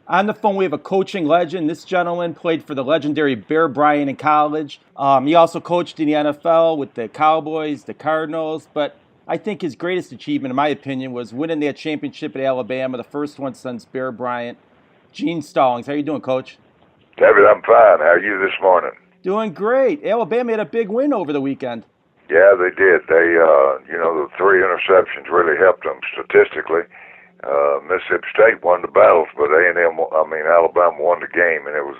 On the phone, we have a coaching legend. This gentleman played for the legendary Bear Bryant in college. He also coached in the NFL with the Cowboys, the Cardinals, but I think his greatest achievement, in my opinion, was winning that championship at Alabama, the first one since Bear Bryant. Gene Stallings, how you doing, Coach? David, I'm fine. How are you this morning? Doing great. Alabama had a big win over the weekend. Yeah, they did. The 3 interceptions really helped them statistically. Mississippi State won the battles, but Alabama won the game, and it was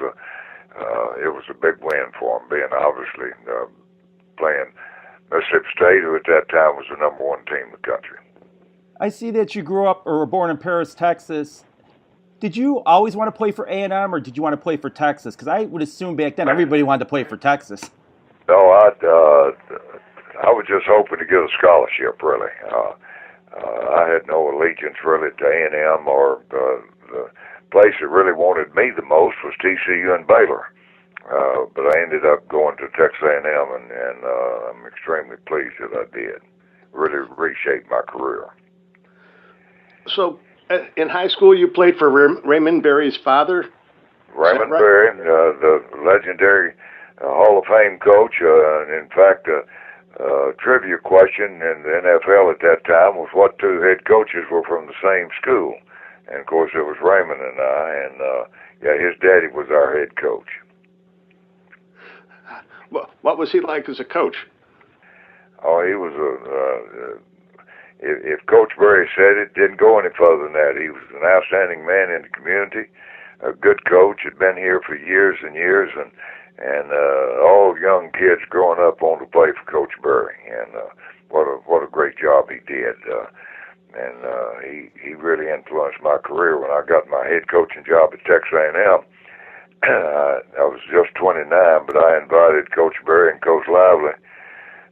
a big win for them, being obviously playing Mississippi State, who at that time was the number 1 team in the country. I see that you grew up or were born in Paris, Texas. Did you always want to play for A&M, or did you want to play for Texas? Because I would assume back then everybody wanted to play for Texas. No, I was just hoping to get a scholarship, really. I had no allegiance really to A&M, or the place that really wanted me the most was TCU and Baylor. But I ended up going to Texas A&M, and I'm extremely pleased that I did. Really reshaped my career. So, in high school, you played for Raymond Berry's father? Raymond right? Berry, the legendary Hall of Fame coach. In fact, trivia question in the NFL at that time was what 2 head coaches were from the same school. And, of course, it was Raymond and I, and, his daddy was our head coach. Well, what was he like as a coach? Oh, he was if Coach Berry said it, didn't go any further than that. He was an outstanding man in the community, a good coach, had been here for years and years, and all young kids growing up wanted to play for Coach Berry, and what a great job he did. He really influenced my career. When I got my head coaching job at Texas A&M, I was just 29, but I invited Coach Berry and Coach Lively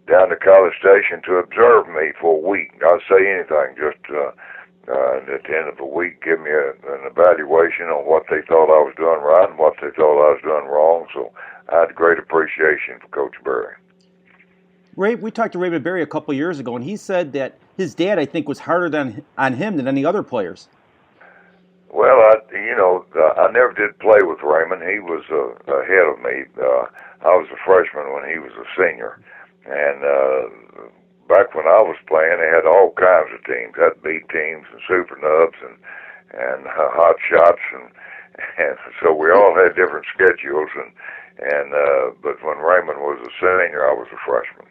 down to College Station to observe me for a week. I'd say anything, just at the end of the week, give me an evaluation on what they thought I was doing right and what they thought I was doing wrong. So I had great appreciation for Coach Berry. Ray, we talked to Raymond Berry a couple of years ago, and he said that his dad, I think, was harder on him than any other players. Well, I never did play with Raymond. He was ahead of me. I was a freshman when he was a senior. And back when I was playing, they had all kinds of teams. They had B teams and super nubs and hot shots, and so we all had different schedules. But when Raymond was a senior, I was a freshman.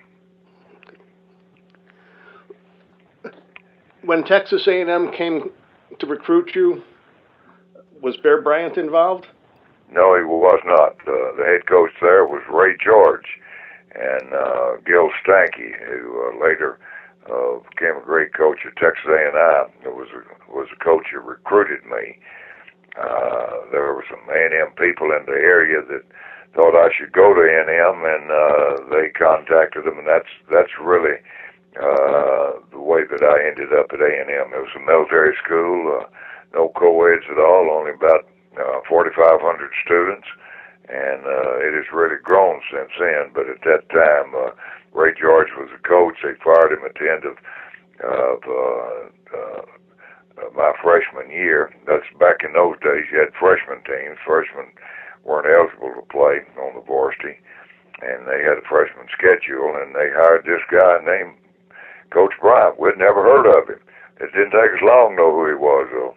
When Texas A&M came to recruit you, was Bear Bryant involved? No, he was not. The head coach there was Ray George and Gil Stanky, who later became a great coach at Texas A&M. It was a coach who recruited me. There were some A&M people in the area that thought I should go to A&M, and they contacted them, and that's really the way that I ended up at A&M. It was a military school, no co-eds at all, only about 4,500 students, and it has really grown since then. But at that time, Ray George was a coach. They fired him at the end of my freshman year. That's back in those days. You had freshman teams. Freshmen weren't eligible to play on the varsity, and they had a freshman schedule, and they hired this guy named Coach Bryant. We'd never heard of him. It didn't take us long to know who he was, though.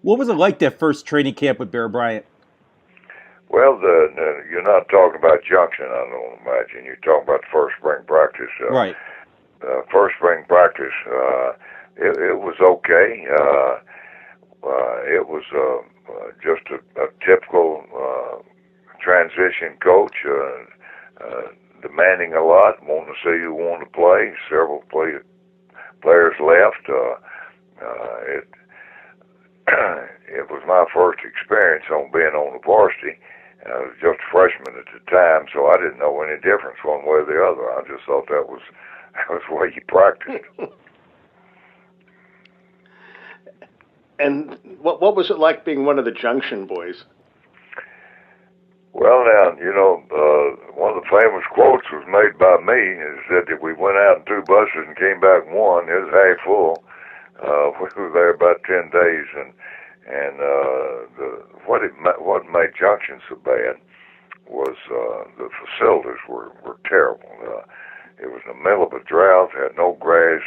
What was it like that first training camp with Bear Bryant? Well, you're not talking about Junction, I don't imagine. You're talking about the first spring practice. Right. First spring practice, it was okay. It was just a typical transition coach, demanding a lot, wanting to see who wanted to play. Several players left. It was my first experience on being on the varsity. I was just a freshman at the time, so I didn't know any difference one way or the other. I just thought that was the way you practiced. And what was it like being one of the Junction Boys? Well, now, one of the famous quotes was made by me. It said that we went out in 2 buses and came back in 1. It was half full. We were there about 10 days, And what made Junction so bad was the facilities were terrible. It was in the middle of a drought, had no grass,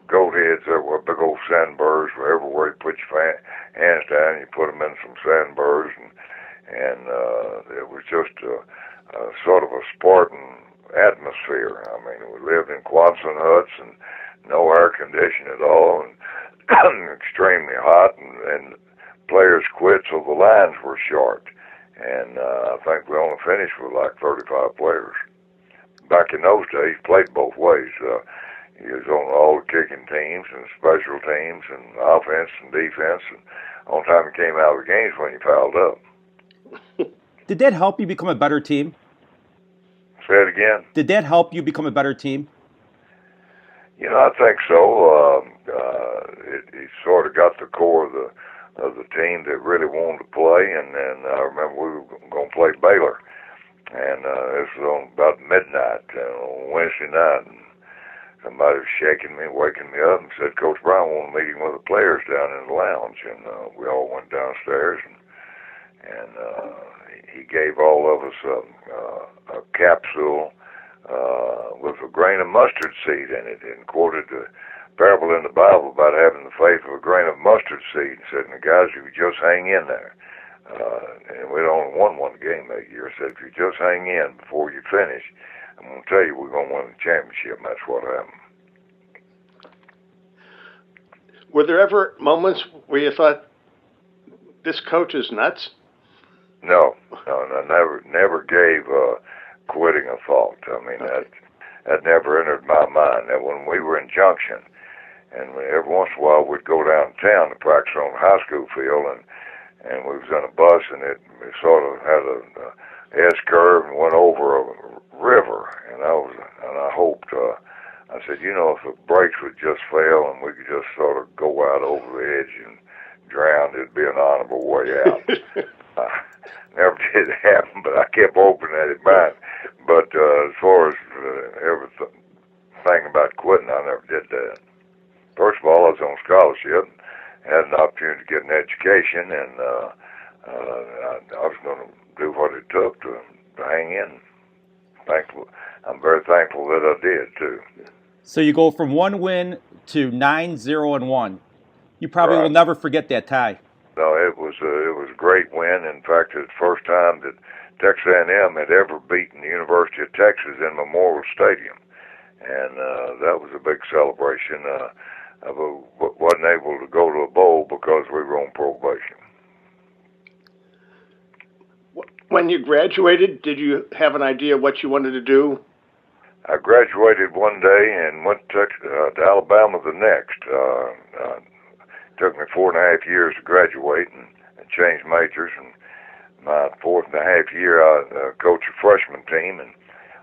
goat heads that were big old sandburrs were everywhere. You put your hands down, you put them in some sandburrs, and it was just sort of a Spartan atmosphere. I mean, we lived in Quonset huts and no air conditioning at all, and extremely hot, and players quit, so the lines were short. And I think we only finished with like 35 players. Back in those days, played both ways. He was on all the kicking teams and special teams and offense and defense. And on time he came out of the games when he fouled up. Did that help you become a better team? Say it again. Did that help you become a better team? You know, I think so. He sort of got the core of the team that really wanted to play. And then I remember we were going to play Baylor. And this was on about midnight on Wednesday night. And somebody was shaking me, waking me up, and said, Coach Brown wanted a meeting with the players down in the lounge. And we all went downstairs, and he gave all of us a capsule with a grain of mustard seed in it, and quoted the parable in the Bible about having the faith of a grain of mustard seed, and said, guys, if you just hang in there, and we'd only won one game that year, said, if you just hang in before you finish, I'm going to tell you we're going to win the championship, and that's what happened. Were there ever moments where you thought, this coach is nuts? No, I never gave quitting a thought. I mean, that never entered my mind. That when we were in Junction, and every once in a while we'd go downtown to practice on the high school field, and we was on a bus, and it sort of had a S-curve and went over a river, and I hoped, I said, you know, if the brakes would just fail and we could just sort of go out over the edge and drown, it'd be an honorable way out. Never did happen, but I kept hoping that it might. But as far as everything about quitting, I never did that. First of all, I was on scholarship, had an opportunity to get an education, and I was going to do what it took to hang in. I'm very thankful that I did, too. So you go from 1 win to 9-0-1. You probably will never forget that tie. No, it was a great win. In fact, it's the first time that Texas A&M had ever beaten the University of Texas in Memorial Stadium, and that was a big celebration. I wasn't able to go to a bowl because we were on probation. When you graduated, did you have an idea what you wanted to do? I graduated one day and went to Alabama the next. It took me 4.5 years to graduate and change majors. And my 4.5 year, I coached a freshman team. And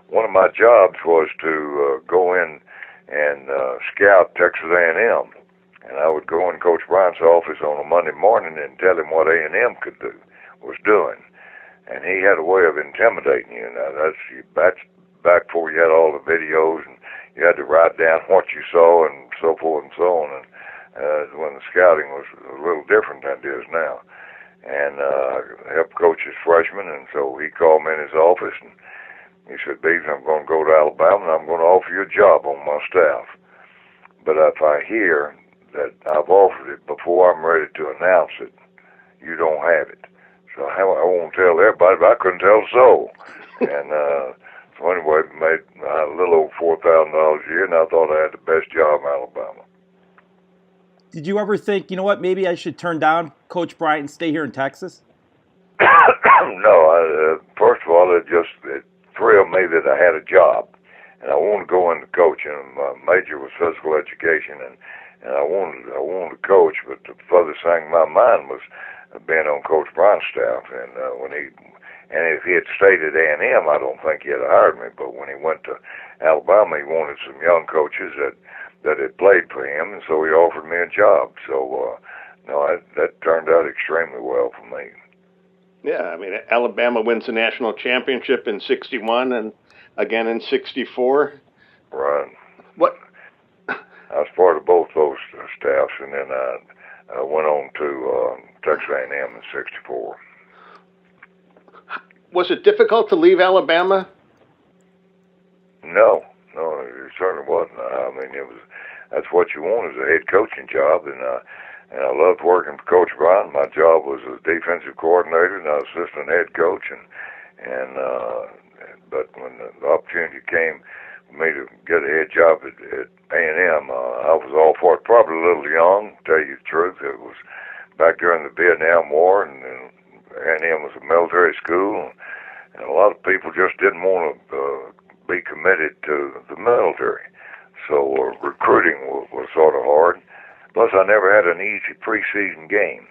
one of my jobs was to go in and scout Texas A&M. And I would go in Coach Bryant's office on a Monday morning and tell him what A&M was doing. And he had a way of intimidating you. Now, that's back before you had all the videos, and you had to write down what you saw and so forth and so on. And when the scouting was a little different than it is now. And I helped coach his freshmen, and so he called me in his office, and he said, Beaves, I'm going to go to Alabama, and I'm going to offer you a job on my staff. But if I hear that I've offered it before I'm ready to announce it, you don't have it. So I won't tell everybody, but I couldn't tell a soul. And so anyway, made a little over $4,000 a year, and I thought I had the best job in Alabama. Did you ever think, you know what, maybe I should turn down Coach Bryant and stay here in Texas? No, first of all, it thrilled me that I had a job, and I wanted to go into coaching. My major was physical education, and I wanted to coach, but the furthest thing in my mind was being on Coach Bryant's staff. And if he had stayed at A&M, I don't think he'd have hired me. But when he went to Alabama, he wanted some young coaches that had played for him, and so he offered me a job. So, that turned out extremely well for me. Yeah, I mean, Alabama wins the national championship in '61 and again in '64. Right. What? I was part of both those staffs, and then went on to Texas A&M in '64. Was it difficult to leave Alabama? No, it certainly wasn't. I mean, that's what you want is a head coaching job, and I loved working for Coach Brown. My job was as defensive coordinator and I was assistant head coach, but when the opportunity came for me to get a head job at A&M, I was all for it. Probably a little young, to tell you the truth. It was back during the Vietnam War, and A&M was a military school, and a lot of people just didn't want to be committed to the military. So recruiting was sort of hard. Plus, I never had an easy preseason game.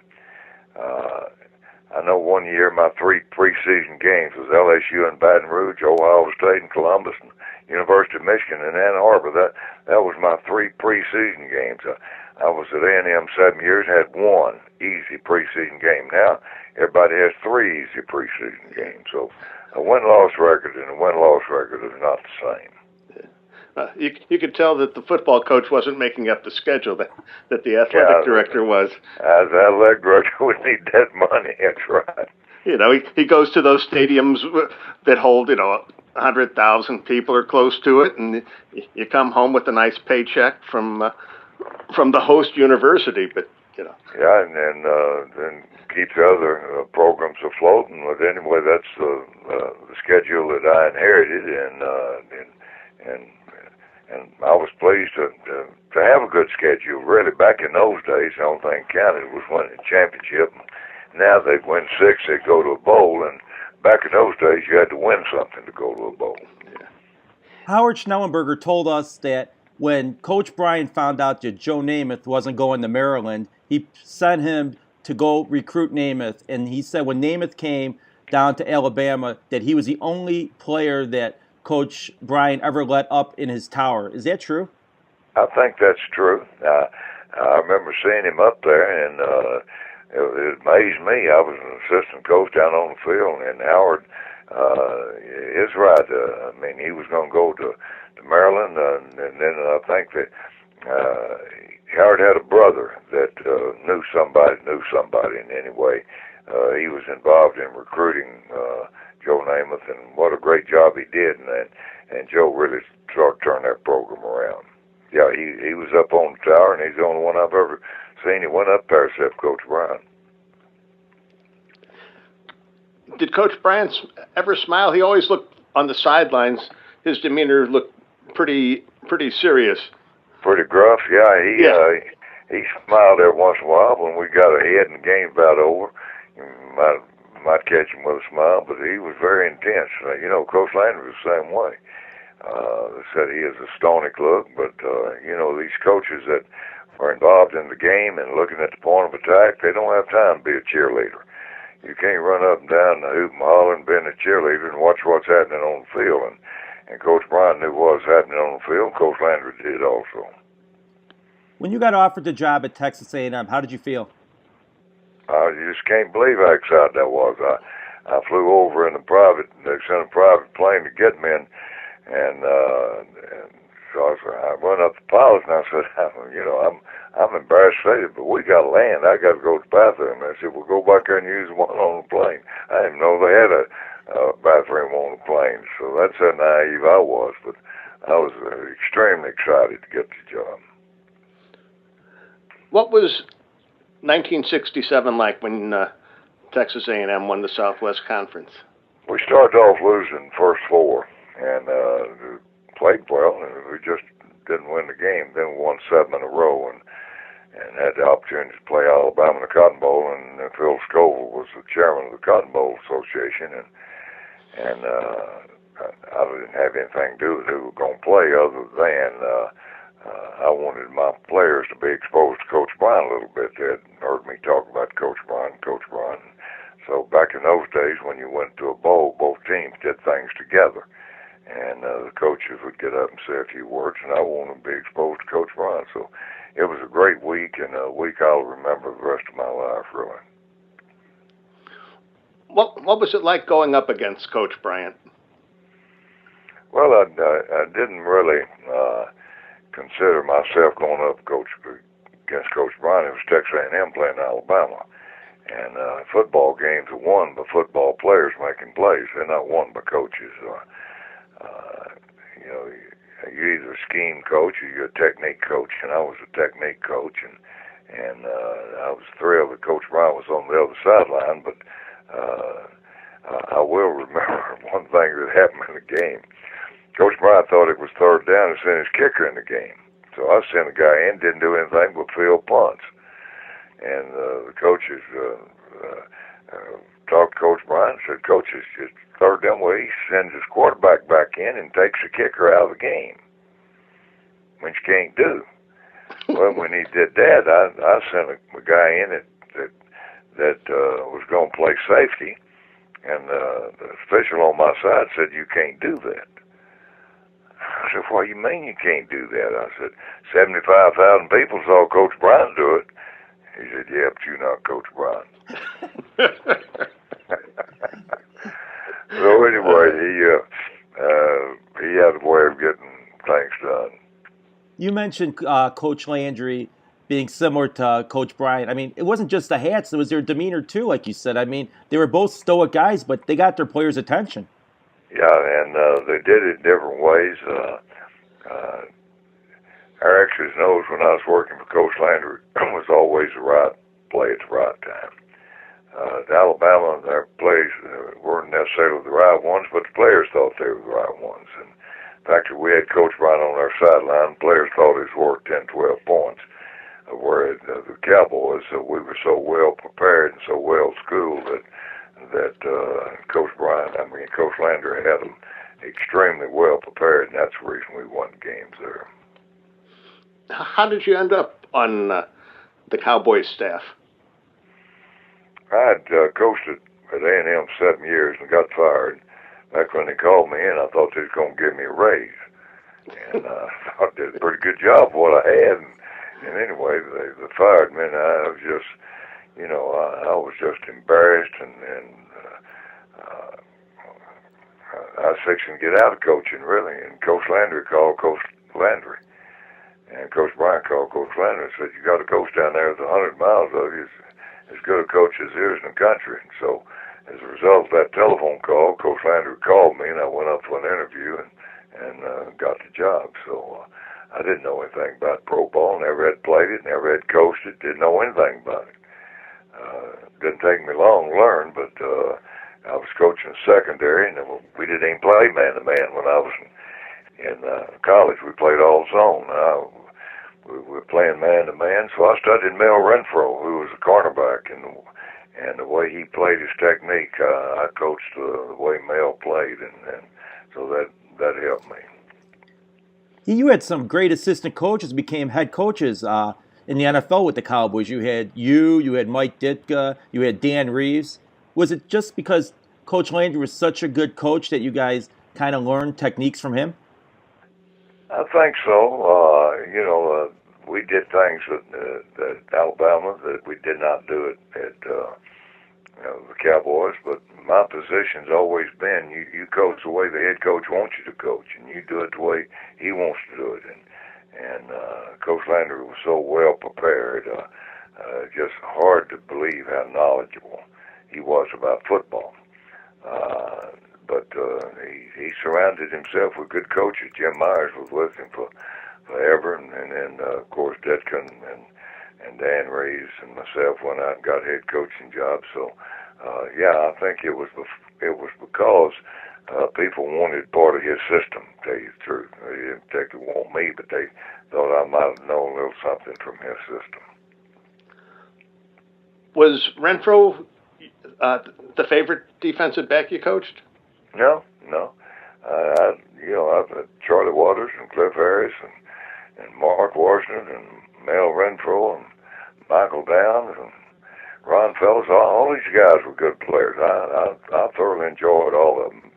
I know one year my 3 preseason games was LSU and Baton Rouge, Ohio State and Columbus, and University of Michigan and Ann Arbor. That was my 3 preseason games. I was at A&M 7 years, had 1 easy preseason game. Now everybody has 3 easy preseason games. So a win-loss record and a win-loss record is not the same. You could tell that the football coach wasn't making up the schedule, that the athletic director was. As athletic director, we need that money. That's right. You know, he goes to those stadiums that hold, 100,000 people or close to it, and you come home with a nice paycheck from the host university. But Yeah, and then keep the other programs afloat. But anyway, that's the schedule that I inherited, and I was pleased to have a good schedule. Really, back in those days, the only thing counted was winning a championship. Now they win 6, they go to a bowl, and back in those days, you had to win something to go to a bowl. Yeah. Howard Schnellenberger told us that when Coach Bryant found out that Joe Namath wasn't going to Maryland, he sent him to go recruit Namath, and he said when Namath came down to Alabama that he was the only player that Coach Bryant ever let up in his tower. Is that true? I think that's true. I remember seeing him up there, and it amazed me. I was an assistant coach down on the field, and Howard is right. I mean, he was going to go to Maryland, and then I think that Howard had a brother that knew somebody in any way. He was involved in recruiting Joe Namath, and what a great job he did, and Joe really started to turn that program around. Yeah, he was up on the tower, and he's the only one I've ever seen. He went up there except Coach Bryant. Did Coach Bryant ever smile? He always looked on the sidelines. His demeanor looked pretty serious. Pretty gruff, yeah. He smiled every once in a while when we got ahead and the game about over. You might catch him with a smile, but he was very intense. Coach Landry was the same way. They said he has a stony look, but these coaches that are involved in the game and looking at the point of attack, they don't have time to be a cheerleader. You can't run up and down the hoop and holler and be a cheerleader and watch what's happening on the field. And Coach Bryant knew what was happening on the field. Coach Landry did also. When you got offered the job at Texas A&M, how did you feel? You just can't believe how excited I was. I flew over in they sent a private plane to get me, and so I went up the pilot and I said, I'm embarrassed to say it, but we got to land. I got to go to the bathroom. I said, well, go back there and use one on the plane. I didn't know they had a bathroom on the plane, so that's how naive I was. But I was extremely excited to get the job. What was 1967 like when Texas A&M won the Southwest Conference? We started off losing the first 4 and played well, and we just didn't win the game. Then we won 7 in a row and had the opportunity to play Alabama in the Cotton Bowl, and Phil Scoville was the chairman of the Cotton Bowl Association, and I didn't have anything to do with who were going to play other than I wanted my players to be exposed to Coach Bryant a little bit. They had heard me talk about Coach Bryant. So back in those days, when you went to a bowl, both teams did things together. And the coaches would get up and say a few words, and I wanted to be exposed to Coach Bryant. So it was a great week, and a week I'll remember the rest of my life, really. What was it like going up against Coach Bryant? Well, I didn't really consider myself going up against Coach Bryant. It was Texas A&M playing Alabama. And football games are won by football players making plays. They're not won by coaches. You know, you're either a scheme coach or you're a technique coach. And I was a technique coach, and I was thrilled that Coach Bryant was on the other sideline. But I will remember one thing that happened in the game. Coach Bryant thought it was third down and sent his kicker in the game. So I sent a guy in, didn't do anything but field punts. And the coaches talked to Coach Bryant and said, Coach, it's just third down. Well, he sends his quarterback back in and takes the kicker out of the game, which you can't do. Well, when he did that, I sent a guy in that was going to play safety, and the official on my side said, you can't do that. I said, what do you mean you can't do that? I said, 75,000 people saw Coach Bryant do it. He said, yeah, but you're not Coach Bryant. So anyway, he had a way of getting things done. You mentioned Coach Landry being similar to Coach Bryant. I mean, it wasn't just the hats; it was their demeanor too, like you said. I mean, they were both stoic guys, but they got their players' attention. Yeah, and they did it in different ways. Our X's and O's when I was working for Coach Landry was always the right play at the right time. At Alabama, their plays weren't necessarily the right ones, but the players thought they were the right ones. And in fact, we had Coach Bryant on our sideline. Players thought he was worth 10, 12 points. Whereas the Cowboys, we were so well prepared and so well schooled that Coach Landry had them extremely well prepared, and that's the reason we won games there. How did you end up on the Cowboys staff? I had coached at A&M 7 years and got fired. Back when they called me in, I thought they was going to give me a raise. And I thought I did a pretty good job for what I had. And anyway, they fired me, and I was just, I was just embarrassed, and I was fixing to get out of coaching, really. And Coach Landry called Coach Landry. And Coach Bryant called Coach Landry and said, you got a coach down there that's 100 miles of you. As good a coach as there is in the country. And so, as a result of that telephone call, Coach Landry called me, and I went up for an interview and got the job. So, I didn't know anything about pro ball, never had played it, never had coached it, didn't know anything about it. Didn't take me long to learn, but I was coaching secondary, and we didn't even play man-to-man when I was in college. We played all zone. We were playing man-to-man, so I studied Mel Renfro, who was a cornerback, and the way he played his technique, I coached the way Mel played, and so that helped me. You had some great assistant coaches, became head coaches in the NFL with the Cowboys. You had Mike Ditka, you had Dan Reeves. Was it just because Coach Landry was such a good coach that you guys kind of learned techniques from him? I think so. We did things at Alabama that we did not do at the Cowboys, but my position's always been you coach the way the head coach wants you to coach, and you do it the way he wants to do it. And Coach Landry was so well prepared, just hard to believe how knowledgeable he was about football. But he surrounded himself with good coaches. Jim Myers was with him forever, and then of course Ditka and Dan Reeves and myself went out and got head coaching jobs. So I think it was because people wanted part of his system. To tell you the truth, they didn't particularly want me, but they thought I might have known a little something from his system. Was Renfro the favorite defensive back you coached? No. I've had Charlie Waters and Cliff Harris and Mark Washington and Mel Renfro and Michael Downs and Ron Fellows. All these guys were good players. I thoroughly enjoyed all of them.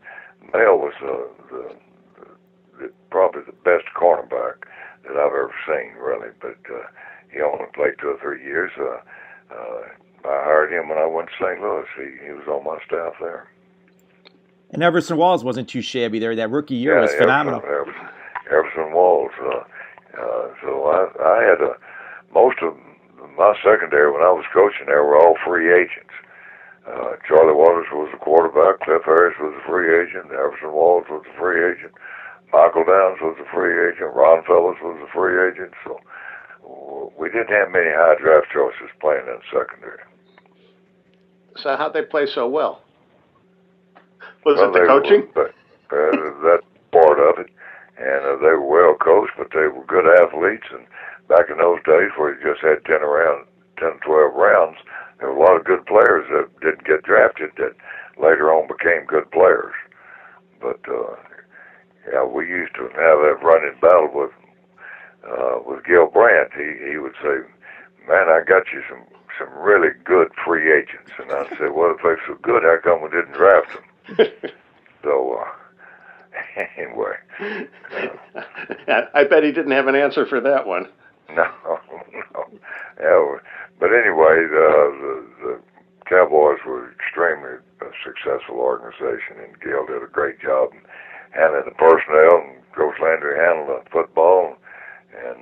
Mel was probably the best cornerback that I've ever seen, really. But he only played 2 or 3 years. I hired him when I went to St. Louis. He was on my staff there. And Everson Walls wasn't too shabby there. That rookie year was phenomenal. Everson Walls. So I had most of my secondary when I was coaching there were all free agents. Charlie Waters was the quarterback. Cliff Harris was a free agent. Everson Walls was a free agent. Michael Downs was a free agent. Ron Fellows was a free agent. So we didn't have many high draft choices playing in secondary. So how'd they play so well? Was it the coaching? That's part of it. And they were well coached, but they were good athletes. And back in those days where you just had 10 or 12 rounds, there were a lot of good players that didn't get drafted that later on became good players. But yeah, we used to have that running battle with Gil Brandt. He would say, "Man, I got you some really good free agents," and I'd say, "Well, if they're so good, how come we didn't draft them?" So anyway, I bet he didn't have an answer for that one. No. Yeah, but anyway, the Cowboys were extremely successful organization, and Gil did a great job handling the personnel, and Coach Landry handled the football, and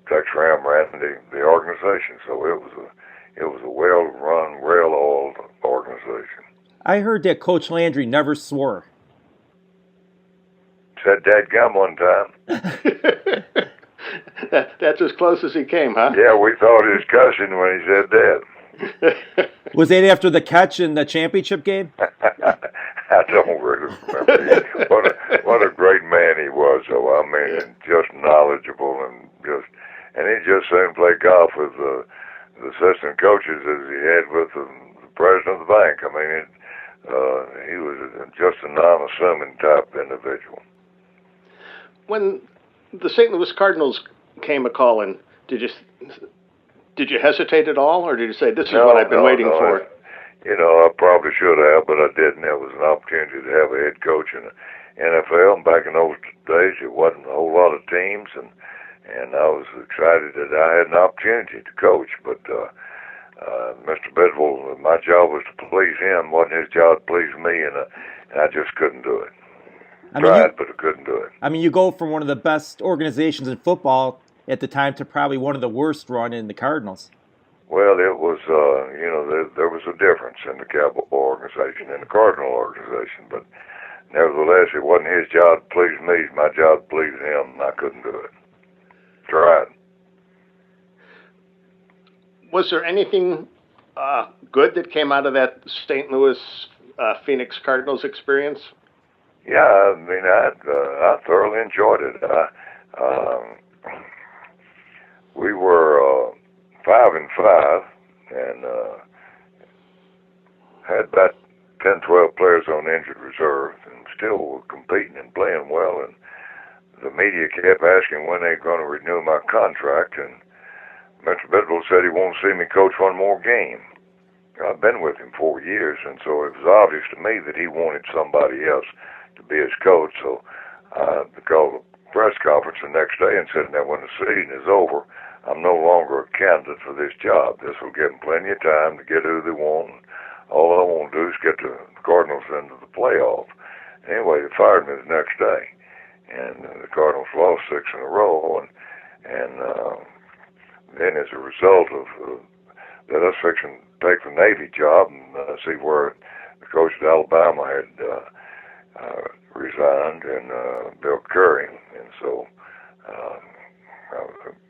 Tex Ram ran the organization. So it was a well-run, well-oiled organization. I heard that Coach Landry never swore. Said dadgum one time. That's as close as he came, huh? Yeah, we thought he was cussing when he said that. Was that after the catch in the championship game? I don't really remember. What a great man he was, though. I mean, just knowledgeable and he just seemed to play golf with the assistant coaches as he had with the president of the bank. I mean, he was just a non-assuming type individual. When the St. Louis Cardinals came a-calling, did you hesitate at all, or did you say, "This is what I've been waiting for"? I probably should have, but I didn't. It was an opportunity to have a head coach in the NFL, and back in those days, it wasn't a whole lot of teams, and I was excited that I had an opportunity to coach. But Mr. Bidwell, my job was to please him, wasn't his job to please me, and I just couldn't do it. Tried, but I couldn't do it. I mean, you go from one of the best organizations in football at the time to probably one of the worst run in the Cardinals. Well, it was, there was a difference in the Cowboy organization and the Cardinal organization, but nevertheless, it wasn't his job to please me. It was my job to please him, and I couldn't do it. Tried. Was there anything good that came out of that St. Louis Phoenix Cardinals experience? Yeah, I mean, I thoroughly enjoyed it. We were 5-5, and had about 10, 12 players on injured reserve, and still were competing and playing well. And the media kept asking when they were going to renew my contract, and Mr. Bidwell said he won't see me coach one more game. I've been with him 4 years, and so it was obvious to me that he wanted somebody else to be his coach. So I called a press conference the next day and said, "Now, when the season is over, I'm no longer a candidate for this job. This will give them plenty of time to get who they want. All I want to do is get the Cardinals into the playoff." Anyway, they fired me the next day, and the Cardinals lost 6 in a row, and then as a result of that, us fixing to take the Navy job and see where the coach at Alabama had resigned, and Bill Curry, and so I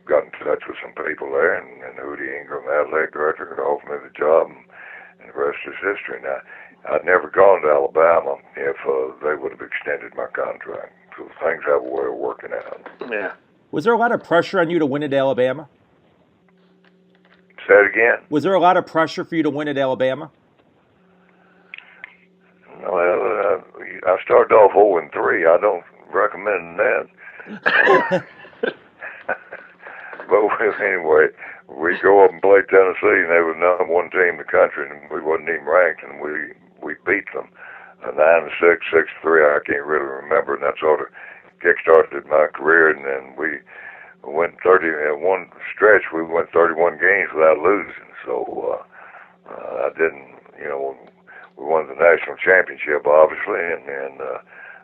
got in touch with some people there, and Hootie Ingram, the athletic director, offered me the job, and the rest is history. Now, I'd never gone to Alabama if they would have extended my contract. So things have a way of working out. Yeah. Was there a lot of pressure on you to win at Alabama? Say it again? Was there a lot of pressure for you to win at Alabama? Well, I started off 0-3. I don't recommend that. But anyway, we go up and play Tennessee, and they were the #1 team in the country, and we wasn't even ranked, and we beat them 9-6, 6-3. I can't really remember, and that sort of kick-started my career. And then we went 30 in one stretch. We went 31 games without losing. So I didn't, we won the national championship, obviously, and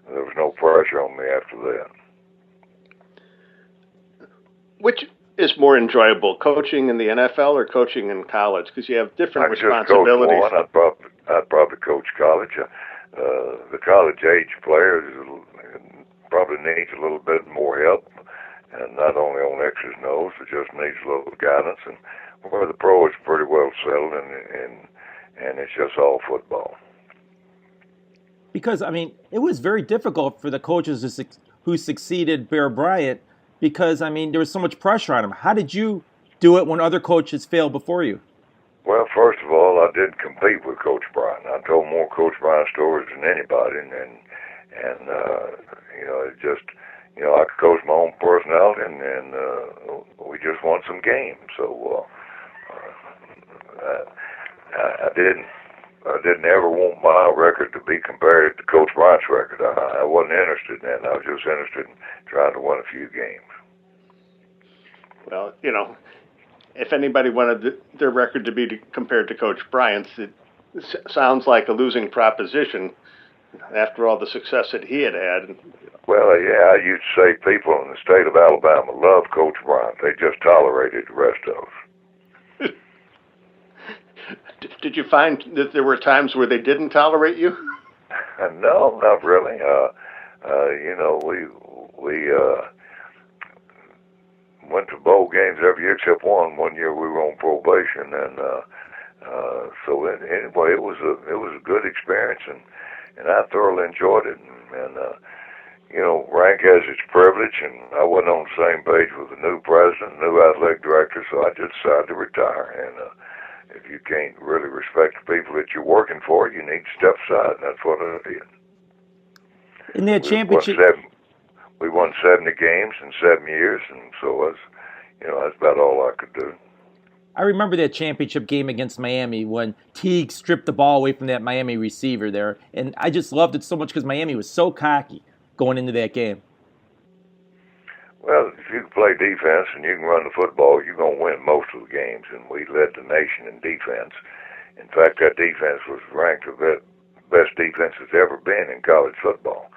there was no pressure on me after that. is more enjoyable, coaching in the NFL or coaching in college? Because you have different responsibilities. Just coach one. I'd probably coach college. The college age players probably needs a little bit more help, and not only on X's and O's, but just needs a little guidance. And where the pro is pretty well settled, and it's just all football. Because, I mean, it was very difficult for the coaches who succeeded Bear Bryant because, I mean, there was so much pressure on him. How did you do it when other coaches failed before you? Well, first of all, I didn't compete with Coach Bryant. I told more Coach Bryant stories than anybody, and it just, I could coach my own personality, and we just won some games. So I didn't ever want my record to be compared to Coach Bryant's record. I wasn't interested in that. I was just interested in trying to win a few games. Well, if anybody wanted their record to be compared to Coach Bryant's, it sounds like a losing proposition after all the success that he had had. Well, yeah, I used to say people in the state of Alabama love Coach Bryant. They just tolerated the rest of us. Did you find that there were times where they didn't tolerate you? No, not really. We went to bowl games every year except one. One year we were on probation, and anyway, it was a good experience, and I thoroughly enjoyed it. And rank has its privilege, and I wasn't on the same page with the new president, new athletic director, so I just decided to retire. And if you can't really respect the people that you're working for, you need to step aside, and that's what I did. In that championship, we won 70 games in 7 years, and so that's about all I could do. I remember that championship game against Miami when Teague stripped the ball away from that Miami receiver there, and I just loved it so much because Miami was so cocky going into that game. Well, if you can play defense and you can run the football, you're going to win most of the games, and we led the nation in defense. In fact, that defense was ranked the best defense that's ever been in college football,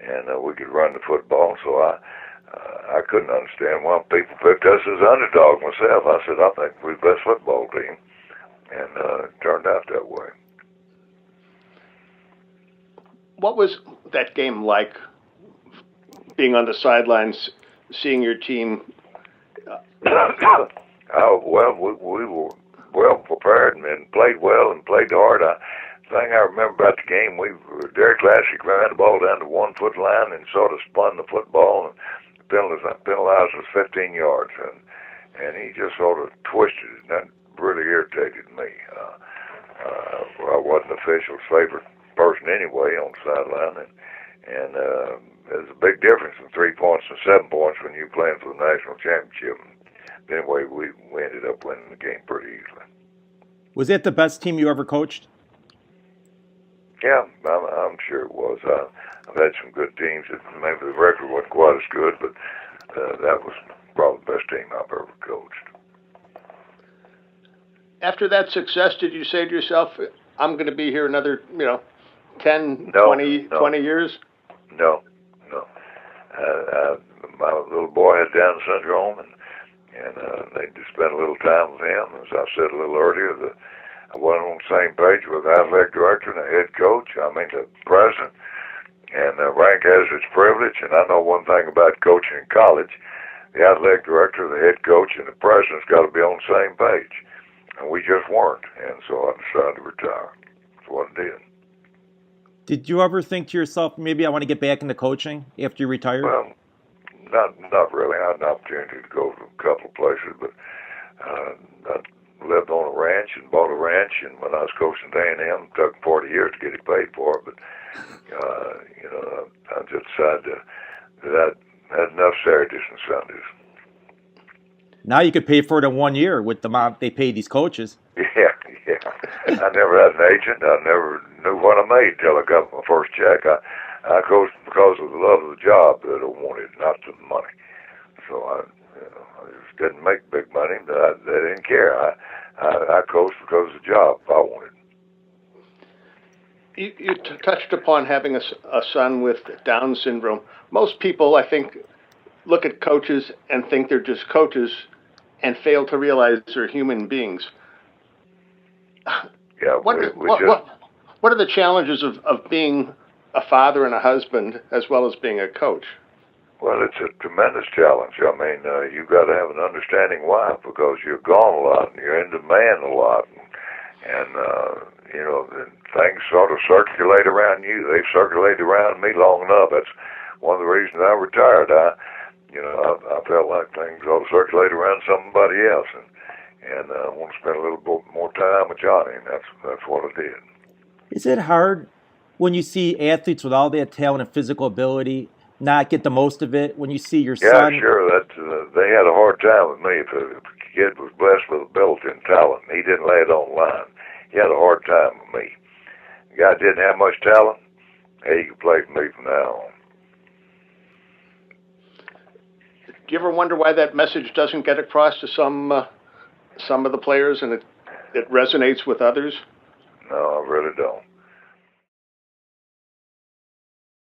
and we could run the football, so I couldn't understand why people picked us as underdog myself. I said, I think we're the best football team, and it turned out that way. What was that game like, being on the sidelines, seeing your team? Well, we were well prepared and played well and played hard. The thing I remember about the game, Derek Classic ran the ball down the 1 foot line and sort of spun the football and penalized us 15 yards, and he just sort of twisted it, and that really irritated me. I wasn't the official's favorite person anyway on the sideline, and there's a big difference in 3 points and 7 points when you're playing for the national championship. Anyway, we ended up winning the game pretty easily. Was that the best team you ever coached? Yeah, I'm sure it was. I've had some good teams. Maybe the record wasn't quite as good, but that was probably the best team I've ever coached. After that success, did you say to yourself, I'm going to be here another, 10, 20 years? No. My little boy had Down syndrome, and they just spent a little time with him. As I said a little earlier, I wasn't on the same page with the athletic director and the head coach. The president. And rank has its privilege, and I know one thing about coaching in college: the athletic director, the head coach, and the president's got to be on the same page. And we just weren't, and so I decided to retire. That's what I did. Did you ever think to yourself, maybe I want to get back into coaching after you retired? Well, not really. I had an opportunity to go to a couple of places, but I lived on a ranch and bought a ranch, and when I was coaching at A&M, it took 40 years to get it paid for, but I just decided that I had enough Saturdays and Sundays. Now you could pay for it in 1 year with the amount they pay these coaches. Yeah. I never had an agent. I never knew what I made till I got my first check. I coached because of the love of the job that I wanted, not the money. So I just didn't make big money. They didn't care. I coached because of the job I wanted. You touched upon having a son with Down syndrome. Most people, I think, look at coaches and think they're just coaches and fail to realize they're human beings. Yeah, What are the challenges of being a father and a husband as well as being a coach? Well, it's a tremendous challenge. I mean, you got to have an understanding wife because you're gone a lot and you're in demand a lot, and things sort of circulate around you. They've circulated around me long enough. That's one of the reasons I retired. I felt like things ought to circulate around somebody else, and I want to spend a little bit more time with Johnny, and that's what I did. Is it hard when you see athletes with all that talent and physical ability not get the most of it? When you see your son? Yeah, sure. They had a hard time with me. If a kid was blessed with ability and talent, he didn't lay it on the line. He had a hard time with me. The guy didn't have much talent. Hey, he could play for me from now on. Do you ever wonder why that message doesn't get across to some of the players and it resonates with others? No, I really don't.